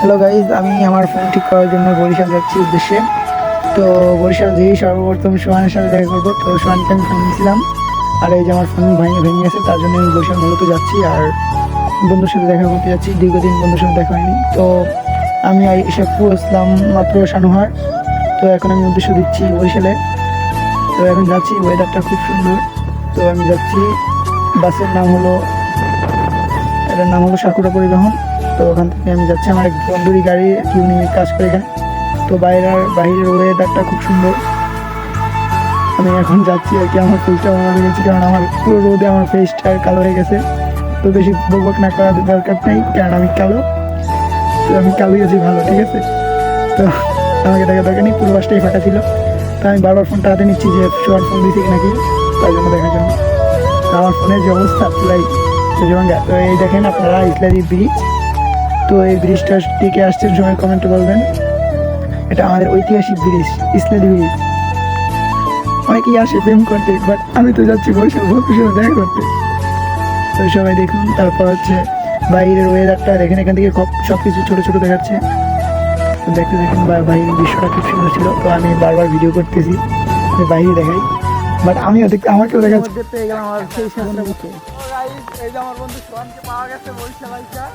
Hello guys, আমি আমার phone ঠিক করার জন্য বরিশাল যাচ্ছি উদ্দেশ্যে। তো বরিশাল যেই সর্বপ্রথম সোহানের সাথে দেখা করবো। তো সোহানকে আমি ফোন দিয়েছিলাম, আর এই যে আমার ফোন ভেঙে গেছে, তার জন্য আমি বরিশাল মূলত যাচ্ছি। আর বন্ধুর সাথে দেখা করতে যাচ্ছি, দীর্ঘদিন বন্ধুর সাথে দেখা হয়নি। তো আমি এসে পৌঁছলাম মাত্র সানোহার। তো এখন আমি উদ্দেশ্য দিচ্ছি বরিশালে। তো এখন যাচ্ছি, ওয়েদারটা খুব সুন্দর। তো আমি যাচ্ছি, বাসের নাম হলো, এটার নাম হলো সাকুরা পরিবহন। তো ওখান থেকে আমি যাচ্ছি, আমার এক বন্ধুরই গাড়ি, কি উনি কাজ করে এখানে। তো বাইরের ওয়েদারটা খুব সুন্দর। আমি এখন যাচ্ছি আর কি, আমার ফেসটা ভালো লেগেছে, কারণ আমার পুরো রোদে আমার ফেসটা কালো হয়ে গেছে। তো বেশি বকবক না করার দরকার নেই, কারণ আমি কালো। তো আমি কালো গেছি ভালো, ঠিক আছে। তো আমাকে দেখা দরকার নেই, পুরো বাসটাই ফাঁকা ছিল। তো আমি বারবার ফোনটা হাতে নিচ্ছি যে শোয়ার ফোন দিয়েছি নাকি, তার জন্য দেখার জন্য। তো আমার ফোনের যে অবস্থা পুরাই সুযোগাঙ্গা। তো এই দেখেন আপনারা ইসলাদি ব্রিজ। তো এই ব্রিজটা টিকে আসছেন, সবাই কমেন্টে বলবেন। এটা আমাদের ঐতিহাসিক ব্রিজ, ইসলাদি ব্রিজ। অনেকেই আসে প্রেম করতে, বাট আমি তো যাচ্ছি বরিশাল বন্ধুর সাথে দেখা করতে। তো সবাই দেখুন। তারপর হচ্ছে বাইরের ওয়েদারটা দেখেন, এখান থেকে সব কিছু ছোটো ছোটো দেখাচ্ছে। তো দেখতে দেখেন বাইরের দৃশ্যটা খুব সুন্দর ছিল। তো আমি বারবার ভিডিও করতেছি, আমি বাইরে দেখাই, বাট আমিও দেখতে, আমাকেও দেখাচ্ছি। পেয়ে গেলাম আমার সেই বন্ধুকে। এই যে আমার বন্ধু সোহানকে পাওয়া গেছে বরিশাল আইসা।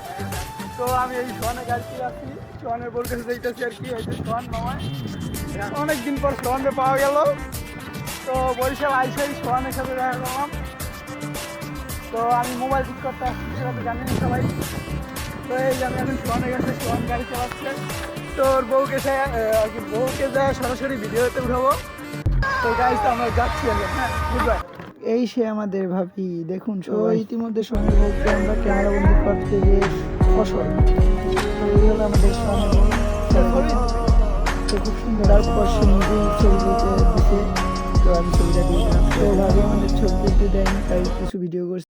তো আমি এই সোহানের গাড়িতে যাচ্ছি, সোহানের বোর কাছে যাইতেছি আর কি। এই যে সোহান মামায় অনেকদিন পর সোহানকে পাওয়া গেল। তো বরিশাল আইসাই সোহানের সাথে দেখা করলাম। তো আমি মোবাইল ঠিক করতে আসছি, সেটা তো জানেন সবাই। তো এই যে আমি এখন সোহানের কাছে, সোহান গাড়ি চালাচ্ছে। তো ওর বউকে যায় সরাসরি ভিডিওতে উঠাবো। তো গাইস আমরা যাচ্ছি আর কি। হ্যাঁ, গুড বাই। এই সে আমাদের ভাবি, দেখুন। তো ইতিমধ্যে সঙ্গে বলতে আমরা ক্যামেরা বন্দি করতে গিয়ে ফসল। তো এই হলো আমাদের সঙ্গে। তো খুব সুন্দর। তারপর সে নিজেই ছবি তুলতে দিতে, তো আমি ছবিটা দিয়েছিলাম। তো ভাবি আমাদের ছবি তুলতে দেয়নি, তাই কিছু ভিডিও করছি।